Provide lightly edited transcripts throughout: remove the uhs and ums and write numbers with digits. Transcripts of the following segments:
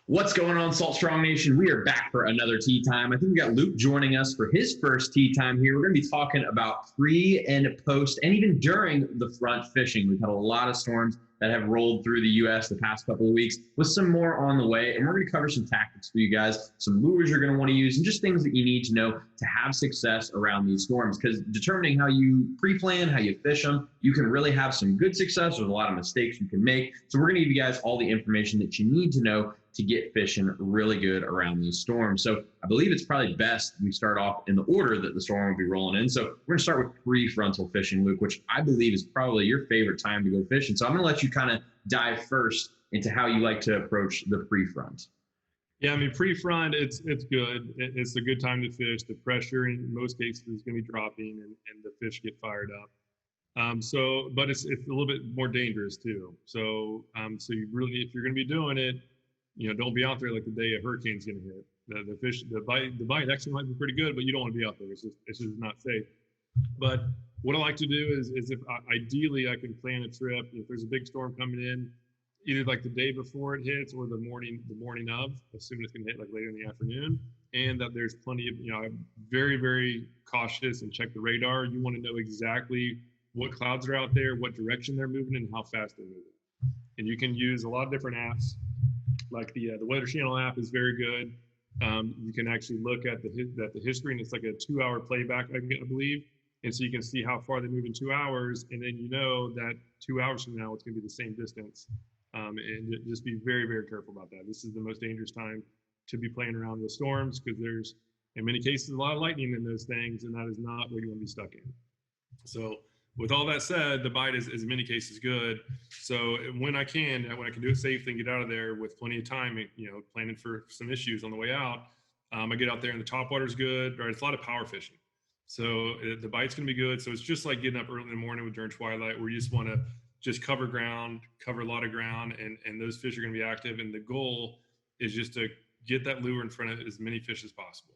What's going on, Salt Strong Nation? We are back for another tea time. I think we got Luke joining us for his first tea time here. We're going to be talking about pre and post and even during the front fishing. We've had a lot of storms that have rolled through the U.S. the past couple of weeks with some more on the way. And we're going to cover some tactics for you guys, some lures you're going to want to use, and just things that you need to know to have success around these storms. Because determining how you pre-plan, how you fish them, you can really have some good success. There's a lot of mistakes you can make. So we're going to give you guys all the information that you need to know to get fishing really good around these storms. So I believe it's probably best we start off in the order that the storm will be rolling in. So we're going to start with prefrontal fishing, Luke, which I believe is probably your favorite time to go fishing. So I'm going to let you kind of dive first into how you like to approach the pre-front. Yeah, I mean, pre-front, it's good. It's a good time to fish. The pressure in most cases is going to be dropping, and the fish get fired up. But it's a little bit more dangerous too. So you really, if you're going to be doing it, don't be out there like the day a hurricane's going to hit. The bite actually might be pretty good, but you don't want to be out there. It's just not safe. But what I like to do is if ideally I can plan a trip. If there's a big storm coming in, either like the day before it hits or the morning of, assuming it's going to hit like later in the afternoon, and that there's plenty of, I'm very, very cautious and check the radar. You want to know exactly what clouds are out there, what direction they're moving, and how fast they're moving. And you can use a lot of different apps. Like the Weather Channel app is very good. You can actually look at the history, and it's like a 2-hour playback, I believe. And so you can see how far they move in 2 hours, and then you know that 2 hours from now it's going to be the same distance. And just be very, very careful about that. This is the most dangerous time to be playing around with storms, because there's, in many cases, a lot of lightning in those things, and that is not what you want to be stuck in. So with all that said, the bite is in many cases good. So when I can do it safely and get out of there with plenty of time, planning for some issues on the way out, I get out there and the top water is good, right? It's a lot of power fishing. So the bite's going to be good. So it's just like getting up early in the morning during twilight, where you just want to just cover a lot of ground, and those fish are going to be active. And the goal is just to get that lure in front of as many fish as possible.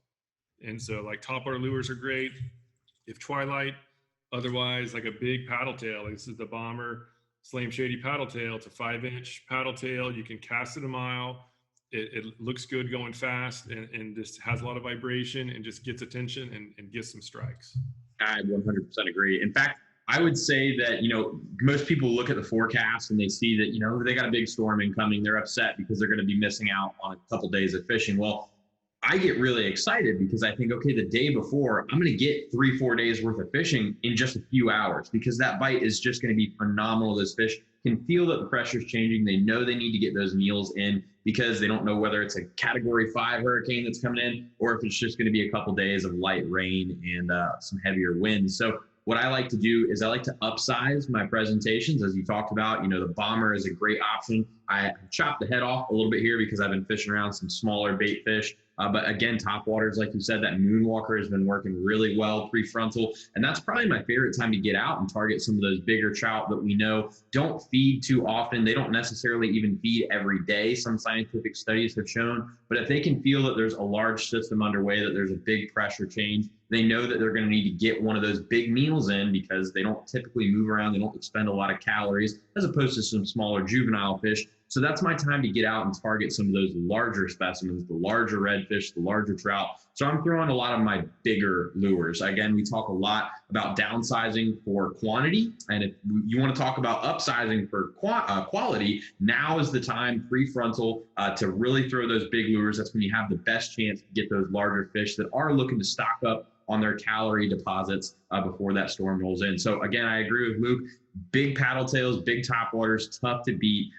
And so like topwater lures are great. If twilight, otherwise like a big paddle tail, like this is the Bomber Slam Shady paddle tail. It's a 5-inch paddle tail. You can cast it a mile. It looks good going fast, and just has a lot of vibration and just gets attention and gets some strikes. I 100% agree. In fact, I would say that, most people look at the forecast and they see that, they got a big storm incoming. They're upset because they're going to be missing out on a couple days of fishing. Well, I get really excited because I think, okay, the day before, I'm going to get 3-4 days worth of fishing in just a few hours, because that bite is just going to be phenomenal. Those fish can feel that the pressure is changing. They know they need to get those meals in, because they don't know whether it's a Category 5 hurricane that's coming in, or if it's just going to be a couple days of light rain and some heavier winds. So what I like to do is I like to upsize my presentations, as you talked about. The Bomber is a great option. I chopped the head off a little bit here because I've been fishing around some smaller bait fish. But again, top waters, like you said, that Moonwalker has been working really well prefrontal. And that's probably my favorite time to get out and target some of those bigger trout that we know don't feed too often. They don't necessarily even feed every day, some scientific studies have shown. But if they can feel that there's a large system underway, that there's a big pressure change, they know that they're going to need to get one of those big meals in, because they don't typically move around. They don't expend a lot of calories, as opposed to some smaller juvenile fish. So that's my time to get out and target some of those larger specimens, the larger redfish, the larger trout. So I'm throwing a lot of my bigger lures. Again, we talk a lot about downsizing for quantity. And if you want to talk about upsizing for quality, now is the time, prefrontal, to really throw those big lures. That's when you have the best chance to get those larger fish that are looking to stock up on their calorie deposits before that storm rolls in. So again, I agree with Luke. Big paddle tails, big top waters, tough to beat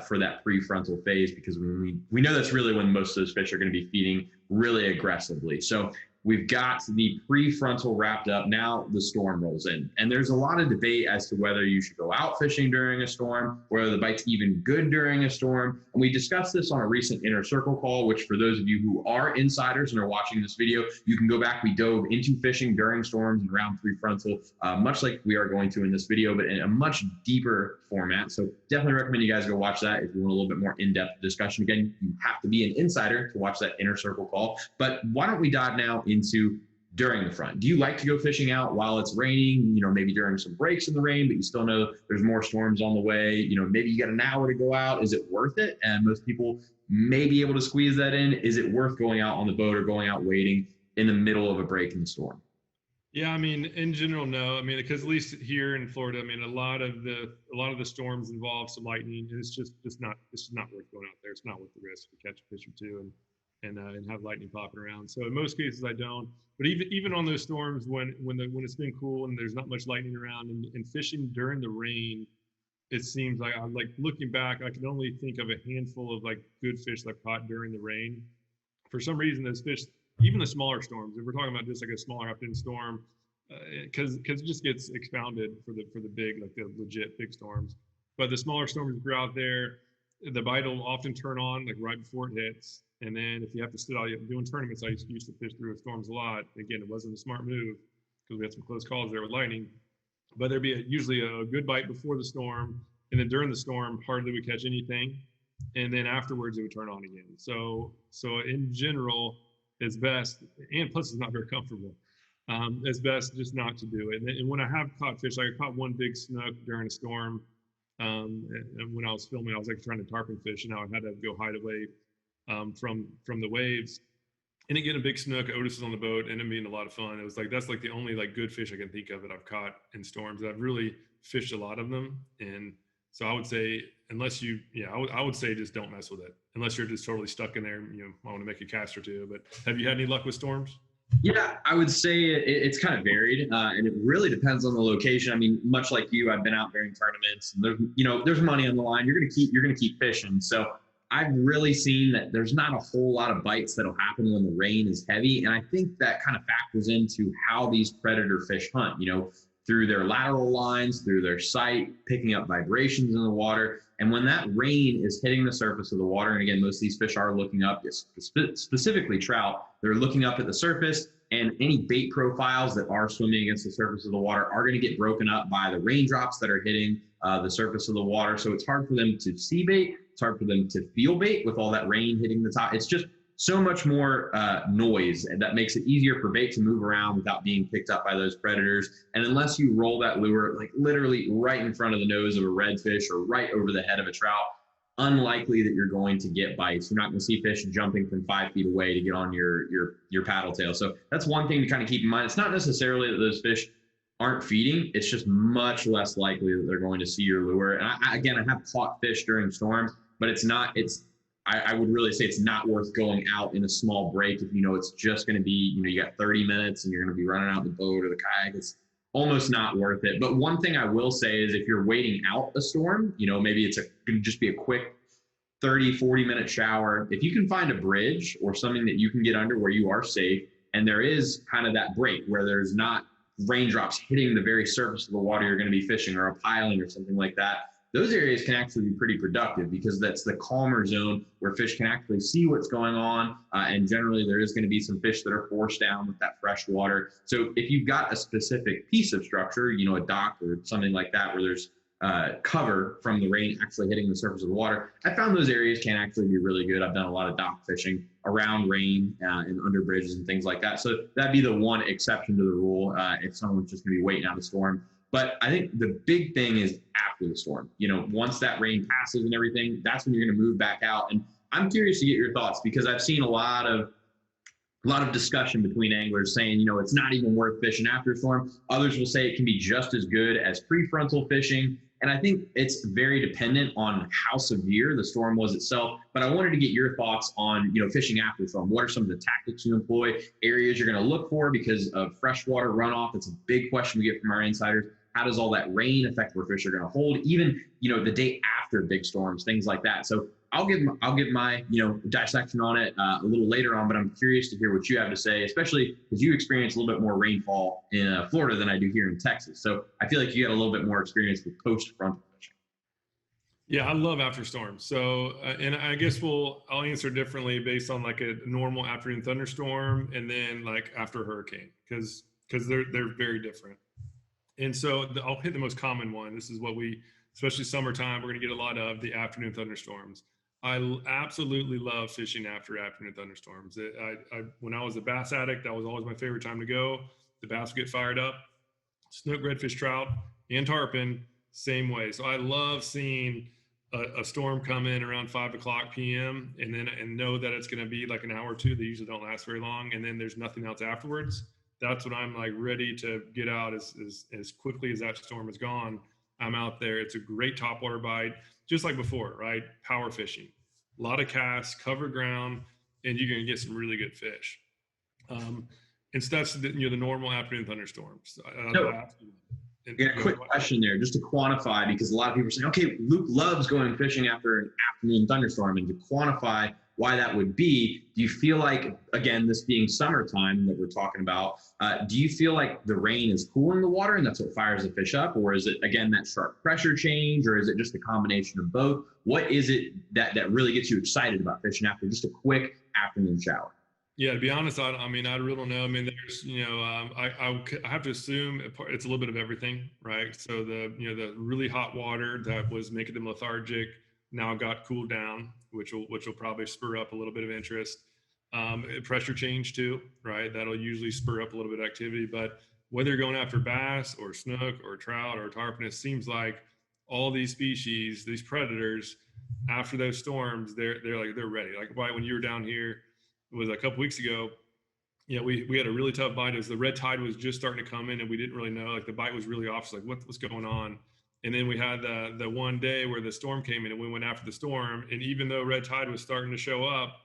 for that prefrontal phase, because we know that's really when most of those fish are going to be feeding really aggressively. So we've got the prefrontal wrapped up. Now the storm rolls in, and there's a lot of debate as to whether you should go out fishing during a storm, whether the bite's even good during a storm. And we discussed this on a recent Inner Circle call, which for those of you who are insiders and are watching this video, you can go back. We dove into fishing during storms and around prefrontal, much like we are going to in this video, but in a much deeper format. So definitely recommend you guys go watch that if you want a little bit more in-depth discussion. Again, you have to be an insider to watch that Inner Circle call. But why don't we dive now into during the front? Do you like to go fishing out while it's raining, maybe during some breaks in the rain, but you still know there's more storms on the way, maybe you got an hour to go out. Is it worth it? And most people may be able to squeeze that in. Is it worth going out on the boat or going out waiting in the middle of a break in the storm? Yeah, I mean, in general, no. I mean, because at least here in Florida, I mean, a lot of the storms involve some lightning, and it's just not worth going out there. It's not worth the risk to catch a fish or two and have lightning popping around. So in most cases, I don't. But even on those storms when it's been cool and there's not much lightning around and fishing during the rain, it seems like I'm like looking back, I can only think of a handful of like good fish that I've caught during the rain. For some reason, those fish, even the smaller storms, if we're talking about just like a smaller afternoon storm, because it just gets expounded for the big, like the legit big storms. But the smaller storms, if you're out there, the bite will often turn on like right before it hits. And then if you have to sit out doing tournaments, I used to fish through storms a lot. Again, it wasn't a smart move because we had some close calls there with lightning. But there'd be usually a good bite before the storm, and then during the storm, hardly we catch anything, and then afterwards it would turn on again. So in general, it's best, and plus it's not very comfortable. It's best just not to do it. And when I have caught fish, like I caught one big snook during a storm. And when I was filming, I was like trying to tarpon fish, and I had to go hide away from the waves. And again, a big snook. Otis was on the boat, and it being a lot of fun. It was like that's like the only like good fish I can think of that I've caught in storms. I've really fished a lot of them, and so I would say unless you, yeah, I would say just don't mess with it unless you're just totally stuck in there. I want to make a cast or two. But have you had any luck with storms? Yeah, I would say it's kind of varied, and it really depends on the location. I mean, much like you, I've been out during tournaments, and there's money on the line. You're gonna keep fishing. So I've really seen that there's not a whole lot of bites that'll happen when the rain is heavy, and I think that kind of factors into how these predator fish hunt. Through their lateral lines, through their sight, picking up vibrations in the water. And when that rain is hitting the surface of the water, and again, most of these fish are looking up, specifically trout, they're looking up at the surface, and any bait profiles that are swimming against the surface of the water are going to get broken up by the raindrops that are hitting the surface of the water. So it's hard for them to see bait. It's hard for them to feel bait with all that rain hitting the top. It's just so much more noise, and that makes it easier for bait to move around without being picked up by those predators. And unless you roll that lure like literally right in front of the nose of a redfish or right over the head of a trout, unlikely that you're going to get bites. You're not going to see fish jumping from 5 feet away to get on your paddle tail. So that's one thing to kind of keep in mind. It's not necessarily that those fish aren't feeding. It's just much less likely that they're going to see your lure. And I have caught fish during storms, but I would really say it's not worth going out in a small break if it's just going to be, you got 30 minutes and you're going to be running out the boat or the kayak. It's almost not worth it. But one thing I will say is if you're waiting out a storm, maybe it's going to just be a quick 30, 40-minute shower. If you can find a bridge or something that you can get under where you are safe, and there is kind of that break where there's not raindrops hitting the very surface of the water you're going to be fishing, or a piling or something like that, those areas can actually be pretty productive because that's the calmer zone where fish can actually see what's going on. And generally there is going to be some fish that are forced down with that fresh water. So if you've got a specific piece of structure, a dock or something like that, where there's cover from the rain actually hitting the surface of the water, I found those areas can actually be really good. I've done a lot of dock fishing around rain and under bridges and things like that. So that'd be the one exception to the rule if someone's just going to be waiting out a storm. But I think the big thing is after the storm. Once that rain passes and everything, that's when you're going to move back out. And I'm curious to get your thoughts because I've seen a lot of discussion between anglers saying, it's not even worth fishing after a storm. Others will say it can be just as good as prefrontal fishing. And I think it's very dependent on how severe the storm was itself. But I wanted to get your thoughts on, fishing after the storm. What are some of the tactics you employ, areas you're going to look for because of freshwater runoff? It's a big question we get from our insiders. How does all that rain affect where fish are going to hold? Even, the day after big storms, things like that. So I'll give my dissection on it a little later on, but I'm curious to hear what you have to say, especially because you experience a little bit more rainfall in Florida than I do here in Texas. So I feel like you got a little bit more experience with post-frontal fishing. Yeah, I love after storms. So, and I guess I'll answer differently based on like a normal afternoon thunderstorm and then like after a hurricane, because they're very different. And so I'll hit the most common one. This is what especially summertime, we're going to get a lot of the afternoon thunderstorms. Absolutely love fishing after afternoon thunderstorms. When I was a bass addict, that was always my favorite time to go. The bass would get fired up. Snook, redfish, trout, and tarpon, same way. So I love seeing a storm come in around 5 o'clock p.m. and know that it's going to be like an hour or two. They usually don't last very long, and then there's nothing else afterwards. That's when I'm like ready to get out as quickly as that storm is gone. I'm out there. It's a great topwater bite, just like before, right? Power fishing, a lot of casts, cover ground, and you're going to get some really good fish. And so that's the normal afternoon thunderstorms. So, yeah, quick question there, just to quantify, because a lot of people are saying, okay, Luke loves going fishing after an afternoon thunderstorm, and to quantify why that would be, do you feel like, again, this being summertime that we're talking about, do you feel like the rain is cooling the water and that's what fires the fish up? Or is it, again, that sharp pressure change, or is it just a combination of both? What is it that really gets you excited about fishing after just a quick afternoon shower? Yeah, to be honest, I mean, I really don't know. I mean, there's, I have to assume it's a little bit of everything, right? So the really hot water that was making them lethargic now got cooled down, which will probably spur up a little bit of interest. Pressure change too, right? That'll usually spur up a little bit of activity. But whether you're going after bass or snook or trout or tarpon, it seems like all these species, these predators, after those storms, they're ready. Like why when you were down here, it was a couple weeks ago. Yeah, we had a really tough bite. As the red tide was just starting to come in, and we didn't really know. Like the bite was really off. It's like what's going on? And then we had the one day where the storm came in, and we went after the storm. And even though red tide was starting to show up,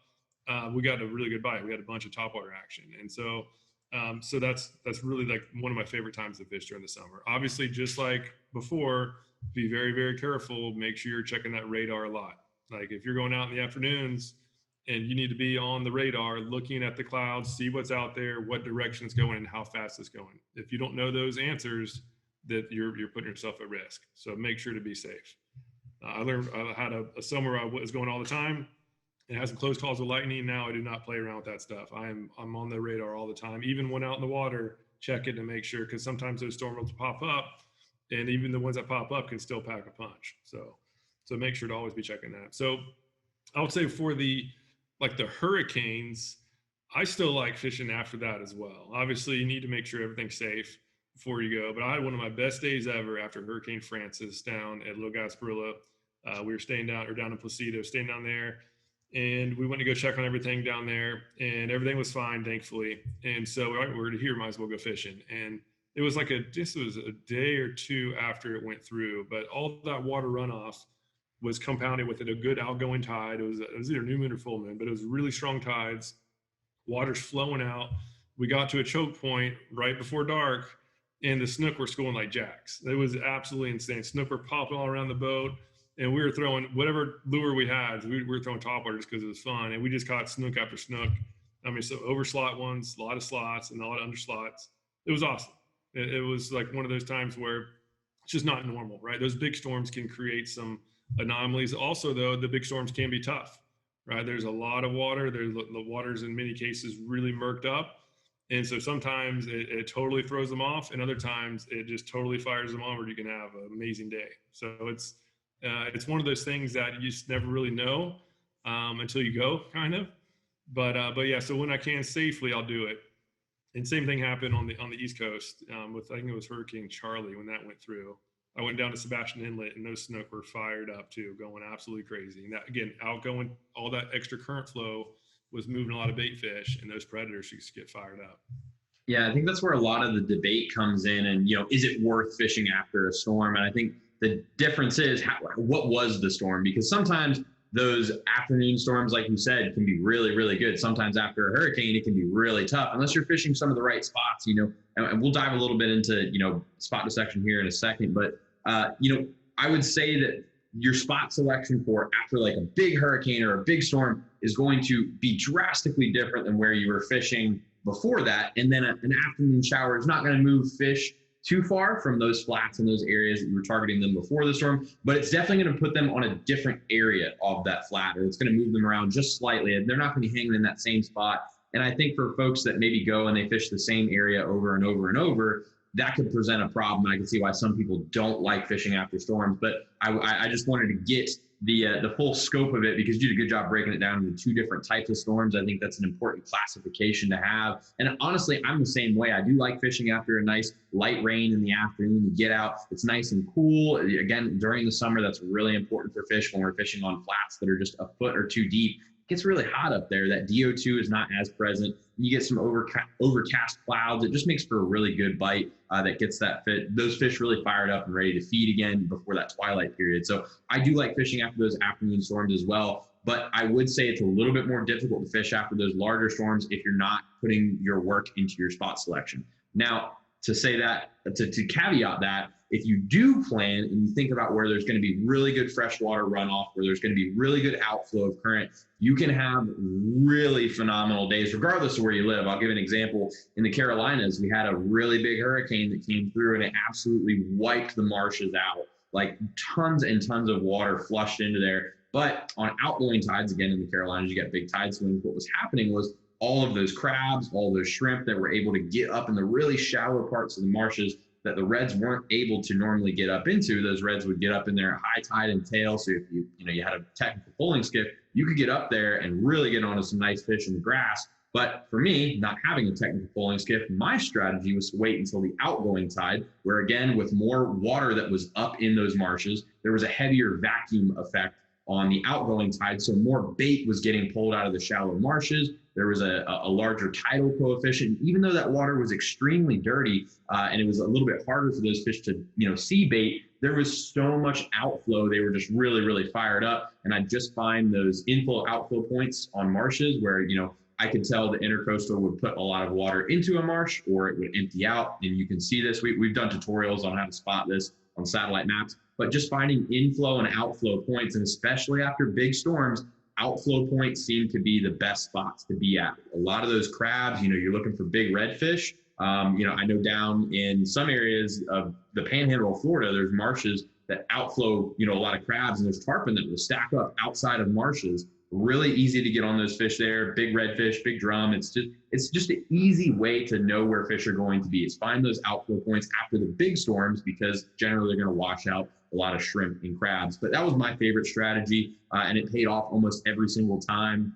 we got a really good bite. We had a bunch of topwater action, and so that's really like one of my favorite times to fish during the summer. Obviously, just like before, be very, very careful. Make sure you're checking that radar a lot. Like if you're going out in the afternoons, and you need to be on the radar looking at the clouds, see what's out there, what direction it's going, and how fast it's going. If you don't know those answers, that you're putting yourself at risk. So make sure to be safe. I had a summer I was going all the time. It had some close calls with lightning. Now I do not play around with that stuff. I'm on the radar all the time. Even when out in the water, check it to make sure, because sometimes those storms will pop up, and even the ones that pop up can still pack a punch. So make sure to always be checking that. So I would say for the hurricanes, I still like fishing after that as well. Obviously, you need to make sure everything's safe before you go. But I had one of my best days ever after Hurricane Francis down at Little Gasparilla. We were staying down in Placido, staying down there, and we went to go check on everything down there, and everything was fine, thankfully. And so we're here, might as well go fishing. And it was this was a day or two after it went through, but all that water runoff was compounded with a good outgoing tide. It was either new moon or full moon, but it was really strong tides. Water's flowing out. We got to a choke point right before dark, and the snook were schooling like jacks. It was absolutely insane. Snook were popping all around the boat, and we were throwing whatever lure we had. We were throwing topwater just because it was fun, and we just caught snook after snook. I mean, so over slot ones, a lot of slots, and a lot of under slots. It was awesome. It was like one of those times where it's just not normal, right? Those big storms can create some anomalies. Also, though, the big storms can be tough, right? There's a lot of water. The water's in many cases really murked up. And so sometimes it totally throws them off, and other times it just totally fires them on, where you can have an amazing day. So it's one of those things that you just never really know until you go, kind of. But yeah, so when I can safely, I'll do it. And same thing happened on the East Coast with, I think it was Hurricane Charlie when that went through. I went down to Sebastian Inlet, and those snook were fired up too, going absolutely crazy. And that, again, outgoing, all that extra current flow was moving a lot of bait fish, and those predators just get fired up. Yeah, I think that's where a lot of the debate comes in, and is it worth fishing after a storm? And I think the difference is what was the storm? Because sometimes those afternoon storms, like you said, can be really, really good. Sometimes after a hurricane, it can be really tough, unless you're fishing some of the right spots, and we'll dive a little bit into, spot dissection here in a second. But, I would say that your spot selection for after like a big hurricane or a big storm is going to be drastically different than where you were fishing before that. And then an afternoon shower is not going to move fish too far from those flats and those areas that you were targeting them before the storm, but it's definitely going to put them on a different area of that flat, or it's going to move them around just slightly, and they're not going to be hanging in that same spot. And I think for folks that maybe go and they fish the same area over and over and over, that could present a problem. I can see why some people don't like fishing after storms, but I just wanted to get the full scope of it, because you did a good job breaking it down into two different types of storms. I think that's an important classification to have. And honestly, I'm the same way. I do like fishing after a nice light rain in the afternoon. You get out, it's nice and cool. Again, during the summer, that's really important for fish when we're fishing on flats that are just a foot or two deep. It gets really hot up there. That DO2 is not as present. You get some overcast clouds. It just makes for a really good bite that gets those fish really fired up and ready to feed again before that twilight period. So I do like fishing after those afternoon storms as well. But I would say it's a little bit more difficult to fish after those larger storms if you're not putting your work into your spot selection. Now, to say that, to caveat that, if you do plan and you think about where there's going to be really good freshwater runoff, where there's going to be really good outflow of current, you can have really phenomenal days, regardless of where you live. I'll give an example. In the Carolinas, we had a really big hurricane that came through and it absolutely wiped the marshes out. Like tons and tons of water flushed into there. But on outgoing tides, again, in the Carolinas, you got big tide swings. What was happening was all of those crabs, all those shrimp that were able to get up in the really shallow parts of the marshes that the reds weren't able to normally get up into. Those reds would get up in there at high tide and tail. So if you had a technical pulling skiff, you could get up there and really get onto some nice fish in the grass. But for me, not having a technical pulling skiff, my strategy was to wait until the outgoing tide, where again, with more water that was up in those marshes, there was a heavier vacuum effect on the outgoing tide. So more bait was getting pulled out of the shallow marshes. There was a larger tidal coefficient. Even though that water was extremely dirty and it was a little bit harder for those fish to, see bait, there was so much outflow. They were just really, really fired up. And I just find those inflow outflow points on marshes where, I could tell the intercoastal would put a lot of water into a marsh or it would empty out. And you can see this. We've done tutorials on how to spot this on satellite maps, but just finding inflow and outflow points, and especially after big storms, outflow points seem to be the best spots to be at. A lot of those crabs, you're looking for big redfish. I know down in some areas of the panhandle of Florida, there's marshes that outflow, a lot of crabs, and there's tarpon that will stack up outside of marshes. Really easy to get on those fish there. Big redfish, big drum. It's just an easy way to know where fish are going to be, is find those outflow points after the big storms, because generally they're going to wash out a lot of shrimp and crabs. But that was my favorite strategy, and it paid off almost every single time.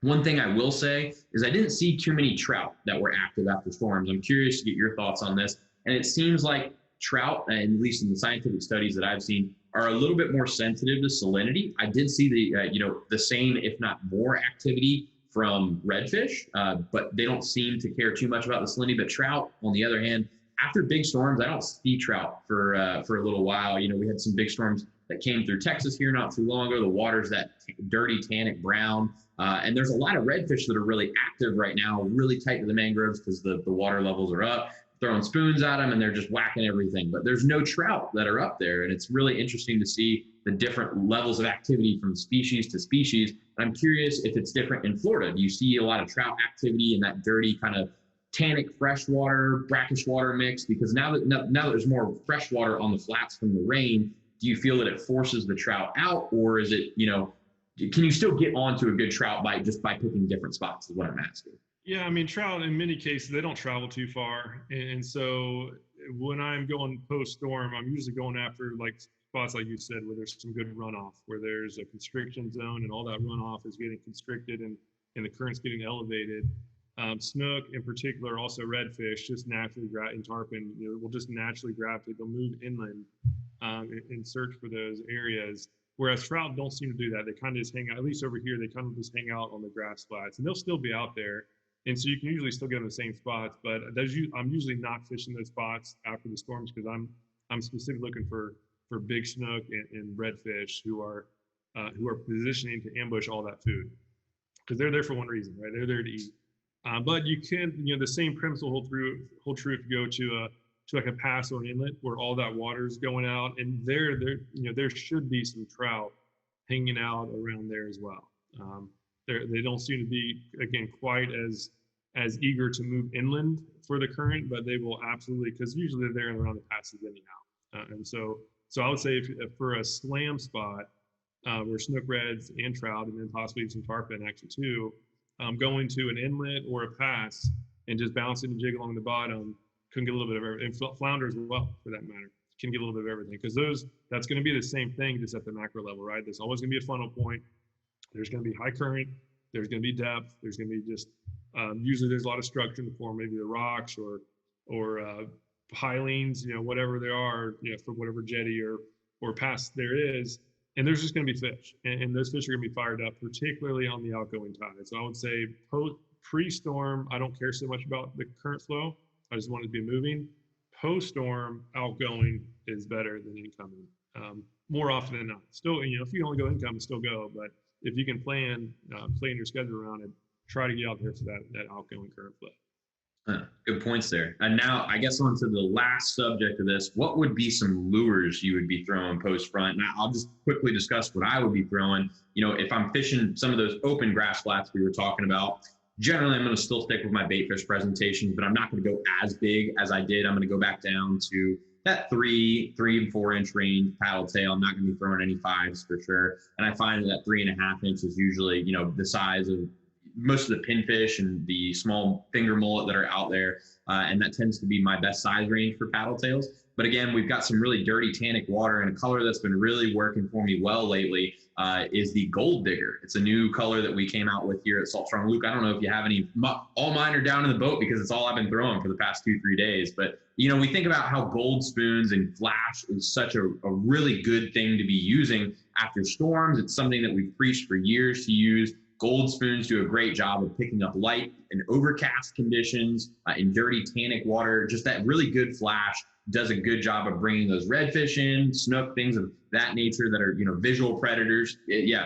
One thing I will say is I didn't see too many trout that were active after storms. I'm curious to get your thoughts on this. And it seems like trout, at least in the scientific studies that I've seen, are a little bit more sensitive to salinity. I did see the same, if not more, activity from redfish, but they don't seem to care too much about the salinity. But trout, on the other hand, after big storms, I don't see trout for a little while. We had some big storms that came through Texas here not too long ago. The water's that dirty tannic brown, and there's a lot of redfish that are really active right now, really tight to the mangroves because the water levels are up, throwing spoons at them, and they're just whacking everything. But there's no trout that are up there, and it's really interesting to see the different levels of activity from species to species. And I'm curious if it's different in Florida. Do you see a lot of trout activity in that dirty kind of tannic freshwater, brackish water mix? Because now that there's more freshwater on the flats from the rain, do you feel that it forces the trout out, or is it, can you still get onto a good trout bite just by picking different spots, is what I'm asking? Yeah, I mean, trout in many cases, they don't travel too far. And so when I'm going post-storm, I'm usually going after like spots like you said, where there's some good runoff, where there's a constriction zone and all that runoff is getting constricted and the current's getting elevated. Snook in particular, also redfish, just naturally and tarpon, will just naturally gravitate. They'll move inland in search for those areas. Whereas trout don't seem to do that. They kind of just hang out, at least over here, they kind of just hang out on the grass flats, and they'll still be out there. And so you can usually still get them the same spots, but I'm usually not fishing those spots after the storms because I'm specifically looking for big snook and redfish who are positioning to ambush all that food, because they're there for one reason, right? They're there to eat. But you can, the same premise will hold true if you go to like a pass or an inlet where all that water is going out, and there should be some trout hanging out around there as well. They don't seem to be, again, quite as eager to move inland for the current, but they will absolutely, because usually they're there and around the passes anyhow. And so I would say if for a slam spot where snook reds and trout, and then possibly some tarpon actually too, going to an inlet or a pass and just bouncing and jig along the bottom can get a little bit of everything, and flounder as well for that matter. can get a little bit of everything, because that's going to be the same thing just at the macro level, right? There's always going to be a funnel point. There's going to be high current. There's going to be depth. There's going to be just usually there's a lot of structure in the form, maybe the rocks or pilings, whatever there are, for whatever jetty or pass there is. And there's just going to be fish, and those fish are going to be fired up, particularly on the outgoing tide. So I would say pre-storm, I don't care so much about the current flow. I just want it to be moving. Post-storm, outgoing is better than incoming, more often than not. Still, if you only go incoming, still go. But if you can plan your schedule around it, try to get out there for that outgoing current flow. Good points there. And now I guess on to the last subject of this, what would be some lures you would be throwing post front? Now I'll just quickly discuss what I would be throwing. If I'm fishing some of those open grass flats we were talking about, generally I'm going to still stick with my bait fish presentations, but I'm not going to go as big as I did. I'm going to go back down to that 3 and 4 inch range paddle tail. I'm not going to be throwing any 5s for sure. And I find that 3.5 inch is usually, the size of most of the pinfish and the small finger mullet that are out there. And that tends to be my best size range for paddle tails. But again, we've got some really dirty tannic water, and a color that's been really working for me well lately is the Gold Digger. It's a new color that we came out with here at Salt Strong. Luke, I don't know if you have any, all mine are down in the boat because it's all I've been throwing for the past 2-3 days. But, we think about how gold spoons and flash is such a really good thing to be using after storms. It's something that we've preached for years to use. Gold spoons do a great job of picking up light in overcast conditions, in dirty tannic water. Just that really good flash does a good job of bringing those redfish in, snook, things of that nature that are, visual predators.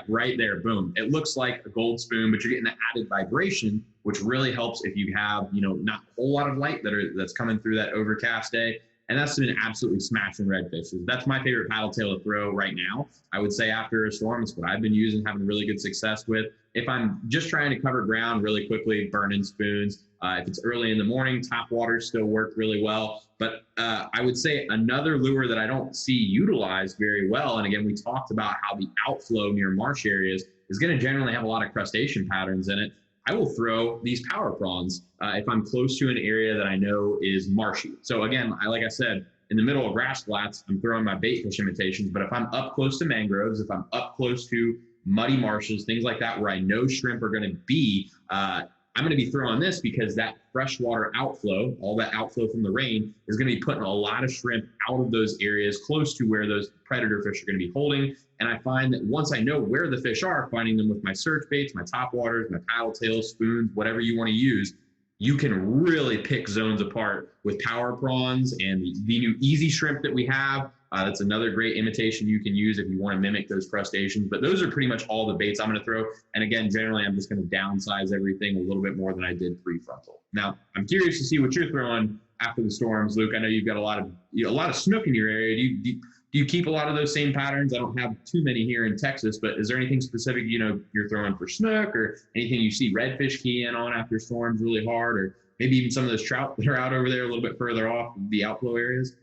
Right there, boom. It looks like a gold spoon, but you're getting the added vibration, which really helps if you have, not a whole lot of light that's coming through that overcast day. And that's been absolutely smashing redfish. That's my favorite paddle tail to throw right now. I would say after a storm, it's what I've been using, having really good success with. If I'm just trying to cover ground really quickly, burning spoons. If it's early in the morning, top water still work really well. But I would say another lure that I don't see utilized very well, and again, we talked about how the outflow near marsh areas is going to generally have a lot of crustacean patterns in it. I will throw these power prawns if I'm close to an area that I know is marshy. So again, like I said, in the middle of grass flats, I'm throwing my bait fish imitations. But if I'm up close to mangroves, if I'm up close to muddy marshes, things like that, where I know shrimp are going to be, I'm going to be throwing this because that freshwater outflow, all that outflow from the rain, is going to be putting a lot of shrimp out of those areas close to where those predator fish are going to be holding. And I find that once I know where the fish are, finding them with my search baits, my top waters, my paddle tails, spoons, whatever you want to use, you can really pick zones apart with power prawns and the new easy shrimp that we have. That's another great imitation you can use if you want to mimic those crustaceans. But those are pretty much all the baits I'm going to throw. And again, generally, I'm just going to downsize everything a little bit more than I did pre-frontal. Now, I'm curious to see what you're throwing after the storms, Luke. I know you've got a lot of snook in your area. Do you keep a lot of those same patterns? I don't have too many here in Texas, but is there anything specific you're throwing for snook, or anything you see redfish key in on after storms really hard, or maybe even some of those trout that are out over there a little bit further off the outflow areas?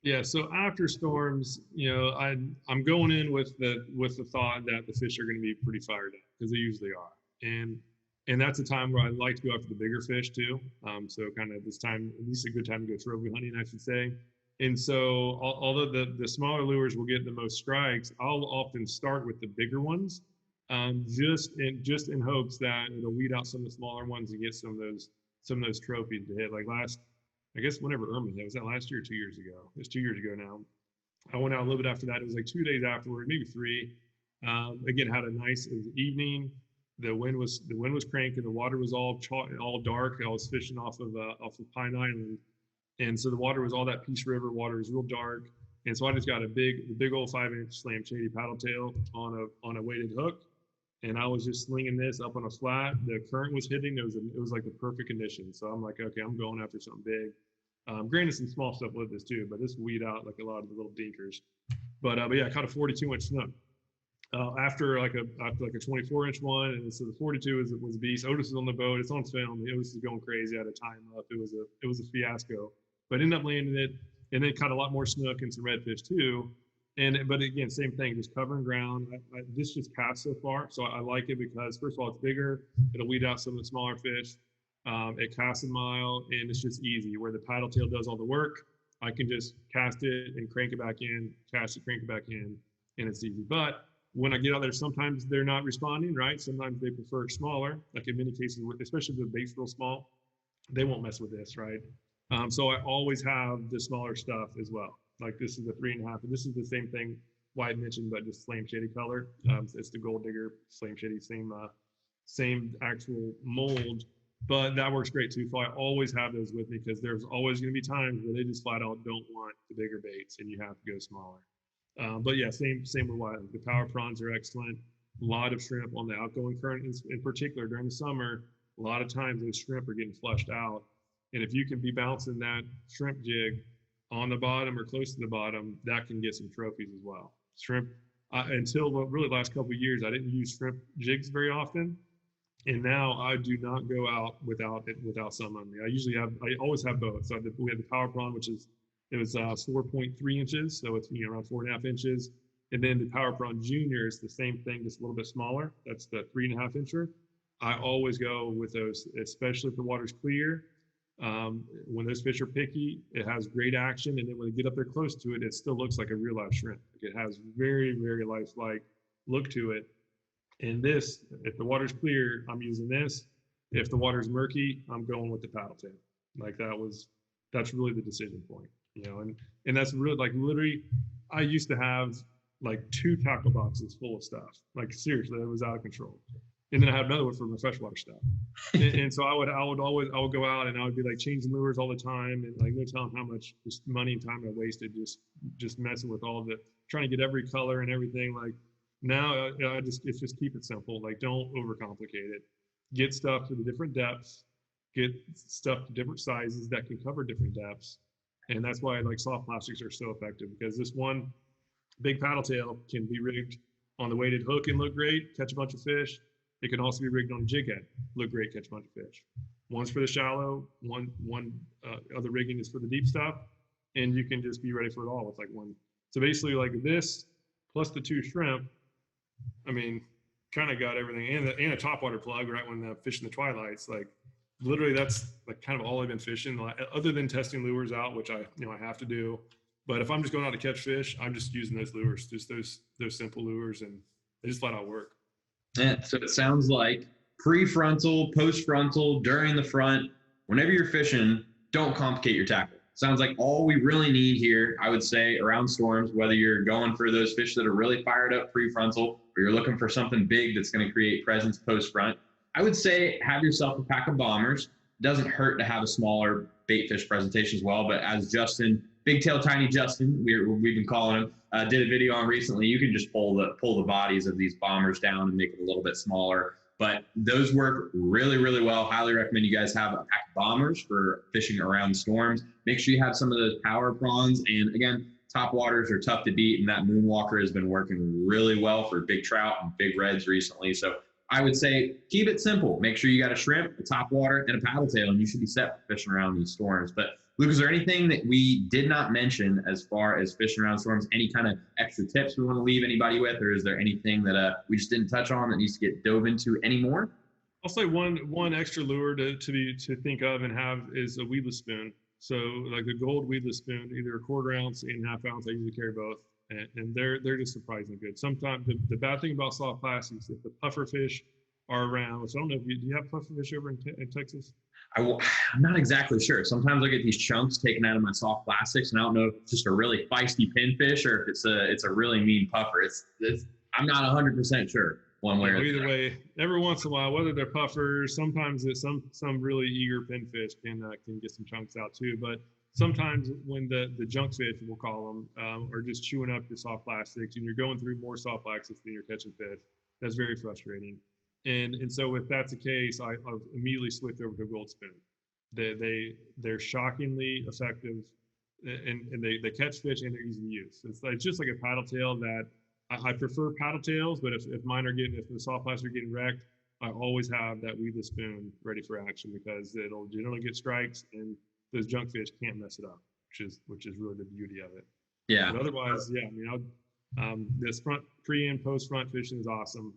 Yeah, so after storms, I'm going in with the thought that the fish are going to be pretty fired up, because they usually are, and that's a time where I like to go after the bigger fish too. So kind of this time, at least a good time to go trophy hunting, I should say. And so, although the smaller lures will get the most strikes, I'll often start with the bigger ones, just in hopes that it'll weed out some of the smaller ones and get some of those trophies to hit. Like I guess whenever Irma hit, was that last year or 2 years ago? It was 2 years ago now. I went out a little bit after that. It was like 2 days afterward, maybe 3. Again, had a nice evening. The wind was cranking. The water was all dark. I was fishing off of Pine Island, and so the water was all that Peace River water. It was real dark, and so I just got the big old 5-inch slam shady paddle tail on a weighted hook, and I was just slinging this up on a flat. The current was hitting. It was like the perfect condition. So I'm like, okay, I'm going after something big. Granted, some small stuff with this too, but this weed out like a lot of the little dinkers. But yeah, I caught a 42-inch snook after like a 24-inch one, and so the 42 was a beast. Otis is on the boat. It's on film. Otis is going crazy. I had to tie him up. It was a fiasco, but ended up landing it, and then caught a lot more snook and some redfish too. But again, same thing, just covering ground. This just casts so far, so I like it because first of all, it's bigger. It'll weed out some of the smaller fish. It casts a mile, and it's just easy. Where the paddle tail does all the work, I can just cast it and crank it back in, cast it, crank it back in, and it's easy. But when I get out there, sometimes they're not responding, right? Sometimes they prefer smaller, like in many cases, especially if the bait's real small, they won't mess with this, right? So I always have the smaller stuff as well. Like this is the 3.5, and this is the same thing Wyatt mentioned, but just flame shady color. It's the Gold Digger flame shady, same actual mold, but that works great too. So I always have those with me because there's always going to be times where they just flat out don't want the bigger baits, and you have to go smaller. But yeah, same with Wyatt. The power prawns are excellent. A lot of shrimp on the outgoing current, in particular during the summer. A lot of times those shrimp are getting flushed out, and if you can be bouncing that shrimp jig on the bottom or close to the bottom, that can get some trophies as well. Shrimp, until really the last couple of years, I didn't use shrimp jigs very often, and now I do not go out without some on me. I always have both. So we have the power prawn, which is 4.3 inches, so it's around 4.5 inches, and then the power prawn junior is the same thing, just a little bit smaller. That's the 3.5 incher. I always go with those, especially if the water's clear. When those fish are picky, it has great action, and then when they get up there close to it, it still looks like a real live shrimp. It has very, very lifelike look to it. And this, if the water's clear, I'm using this. If the water's murky, I'm going with the paddle tail. Like that's really the decision point, and that's really like literally, I used to have like 2 tackle boxes full of stuff. Like seriously, it was out of control. And then I had another one for my freshwater stuff. And so I would go out and I would be like changing lures all the time, and like no telling how much just money and time I wasted just messing with all of it, trying to get every color and everything. Like now it's just keep it simple. Like don't overcomplicate it. Get stuff to the different depths, get stuff to different sizes that can cover different depths. And that's why like soft plastics are so effective, because this one big paddle tail can be rigged on the weighted hook and look great, catch a bunch of fish. It can also be rigged on a jig head, look great, catch a bunch of fish. One's for the shallow, one other rigging is for the deep stuff, and you can just be ready for it all with like one. So basically like this plus the 2 shrimp, I mean, kind of got everything, and a topwater plug right when the fish in the twilights. Like literally that's like kind of all I've been fishing, other than testing lures out, which I have to do. But if I'm just going out to catch fish, I'm just using those lures, just those simple lures, and they just flat out work. Yeah, so it sounds like prefrontal, post-frontal, during the front, whenever you're fishing, don't complicate your tackle. Sounds like all we really need here, I would say, around storms, whether you're going for those fish that are really fired up prefrontal, or you're looking for something big that's going to create presence post-front, I would say have yourself a pack of bombers. It doesn't hurt to have a smaller bait fish presentation as well, but as Justin, Big Tail Tiny Justin, we've been calling him, did a video on recently, you can just pull the bodies of these bombers down and make it a little bit smaller. But those work really, really well. Highly recommend you guys have a pack of bombers for fishing around storms. Make sure you have some of those power prawns. And again, top waters are tough to beat, and that Moonwalker has been working really well for big trout and big reds recently. So I would say keep it simple. Make sure you got a shrimp, a top water, and a paddle tail, and you should be set for fishing around these storms. But Luke, is there anything that we did not mention as far as fishing around storms? Any kind of extra tips we want to leave anybody with, or is there anything that we just didn't touch on that needs to get dove into anymore? I'll say one extra lure to think of and have is a weedless spoon. So like the gold weedless spoon, either a 1/4 ounce and 1/2 ounce. I usually carry both, and they're just surprisingly good. Sometimes the bad thing about soft plastics, if the puffer fish are around. So I don't know if do you have puffer fish over in Texas? I'm not exactly sure. Sometimes I get these chunks taken out of my soft plastics, and I don't know if it's just a really feisty pinfish or if it's a really mean puffer. I'm not 100% sure one way or the other. Either way, every once in a while, whether they're puffers, sometimes some really eager pinfish can get some chunks out too. But sometimes when the junk fish, we'll call them, are just chewing up your soft plastics, and you're going through more soft plastics than you're catching fish, that's very frustrating. And so if that's the case, I'll immediately switch over to gold spoon. They're shockingly effective, and they catch fish and they're easy to use. It's just like a paddle tail that I prefer paddle tails, but if the soft plastics are getting wrecked, I always have that weedless spoon ready for action, because it'll generally get strikes and those junk fish can't mess it up, which is really the beauty of it. Yeah. But otherwise, yeah, this pre and post front fishing is awesome.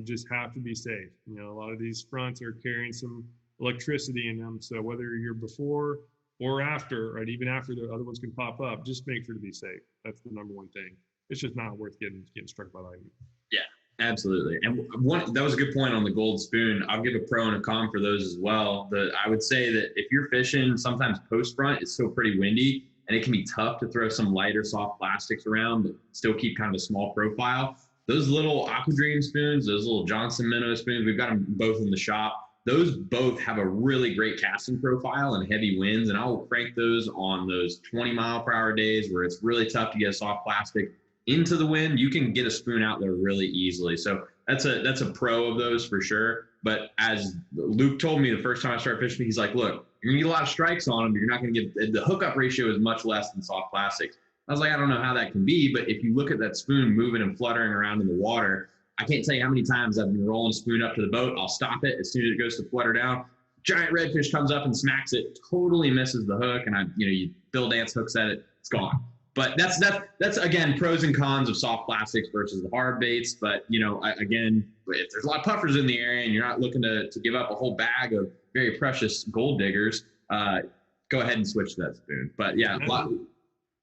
Just have to be safe. A lot of these fronts are carrying some electricity in them. So whether you're before or after, right? Even after the other ones can pop up, just make sure to be safe. That's the number one thing. It's just not worth getting struck by lightning. Yeah, absolutely. And one that was a good point on the gold spoon. I'll give a pro and a con for those as well. I would say that if you're fishing, sometimes post front, it's still pretty windy and it can be tough to throw some lighter soft plastics around, but still keep kind of a small profile. Those little Aqua Dream spoons, those little Johnson minnow spoons, we've got them both in the shop. Those both have a really great casting profile and heavy winds, and I'll crank those on those 20-mile-per-hour days where it's really tough to get a soft plastic into the wind. You can get a spoon out there really easily. So that's a pro of those for sure. But as Luke told me the first time I started fishing, he's like, look, you're gonna get a lot of strikes on them, but you're not gonna get the hookup ratio is much less than soft plastics. I was like, I don't know how that can be, but if you look at that spoon moving and fluttering around in the water, I can't tell you how many times I've been rolling a spoon up to the boat. I'll stop it as soon as it goes to flutter down. Giant redfish comes up and smacks it, totally misses the hook, and you Bill Dance hooks at it, it's gone. But that's again pros and cons of soft plastics versus the hard baits. But again, if there's a lot of puffers in the area and you're not looking to give up a whole bag of very precious gold diggers, go ahead and switch to that spoon. But yeah,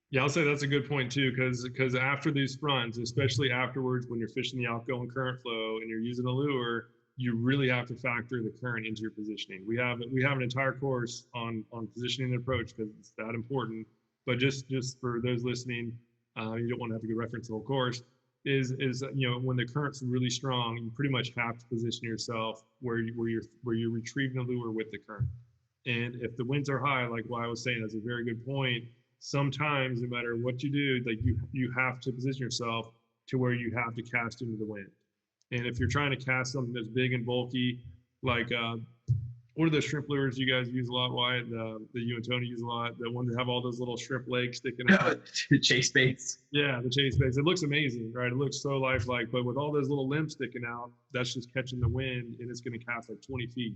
yeah, I'll say that's a good point too, because after these fronts, especially afterwards when you're fishing the outgoing current flow and you're using a lure, you really have to factor the current into your positioning. We have an entire course on positioning and approach because it's that important. But just for those listening, you don't want to have to go reference the whole course. Is when the current's really strong, you pretty much have to position yourself where you're retrieving the lure with the current. And if the winds are high, like what I was saying, that's a very good point. Sometimes, no matter what you do, like you have to position yourself to where you have to cast into the wind. And if you're trying to cast something that's big and bulky, like what are those shrimp lures you guys use a lot, Wyatt? That you and Tony use a lot. The ones that have all those little shrimp legs sticking out. Chase baits. Yeah, the chase baits. It looks amazing, right? It looks so lifelike, but with all those little limbs sticking out, that's just catching the wind, and it's going to cast like 20 feet.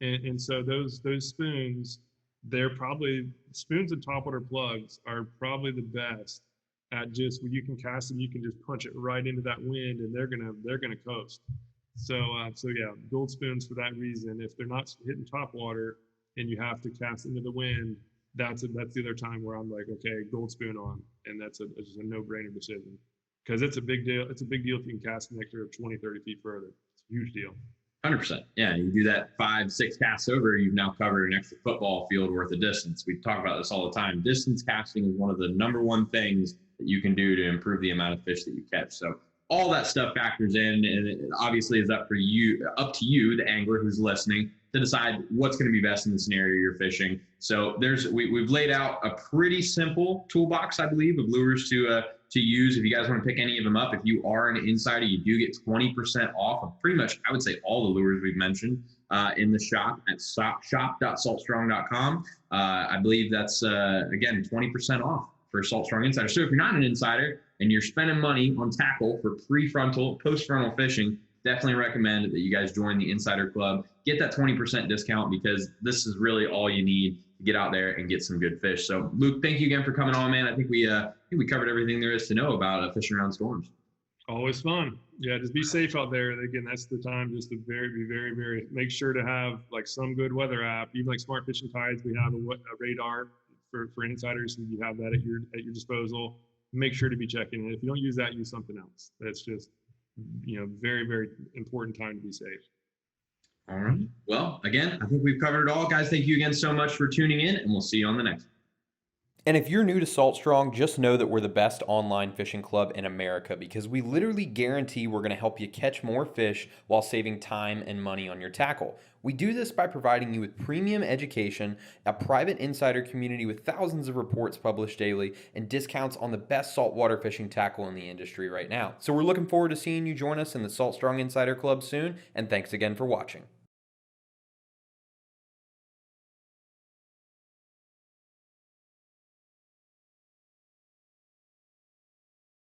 And so those spoons, they're probably spoons and topwater plugs are probably the best at just when you can cast them, you can just punch it right into that wind, and they're gonna coast. So yeah, gold spoons for that reason. If they're not hitting top water and you have to cast into the wind, that's the other time where I'm like, okay, gold spoon on, and that's just a no-brainer decision because it's a big deal. It's a big deal if you can cast an extra 20, 30 feet further. It's a huge deal. 100%. Yeah, you do that 5-6 casts over, you've now covered an extra football field worth of distance. We talk about this all the time. Distance casting is one of the number one things that you can do to improve the amount of fish that you catch. So all that stuff factors in, and it obviously is up to you, the angler who's listening, to decide what's going to be best in the scenario you're fishing. So we've laid out a pretty simple toolbox, I believe, of lures to use. If you guys want to pick any of them up, if you are an insider, you do get 20% off of pretty much, I would say, all the lures we've mentioned in the shop at shop.saltstrong.com. I believe that's, again, 20% off for Salt Strong Insider. So if you're not an insider and you're spending money on tackle for pre-frontal, post-frontal fishing, definitely recommend that you guys join the Insider Club. Get that 20% discount because this is really all you need to get out there and get some good fish. So, Luke, thank you again for coming on, man. I think we covered everything there is to know about fishing around storms. Always fun. Yeah, just be safe out there. And again, that's the time just to be very, very make sure to have like some good weather app. Even like Smart Fishing Tides, we have a radar for insiders, and you have that at your disposal. Make sure to be checking it. If you don't use that, use something else. That's just very, very important time to be safe. All right. Well, again, I think we've covered it all. Guys, thank you again so much for tuning in, and we'll see you on the next one. And if you're new to Salt Strong, just know that we're the best online fishing club in America because we literally guarantee we're going to help you catch more fish while saving time and money on your tackle. We do this by providing you with premium education, a private insider community with thousands of reports published daily, and discounts on the best saltwater fishing tackle in the industry right now. So we're looking forward to seeing you join us in the Salt Strong Insider Club soon, and thanks again for watching.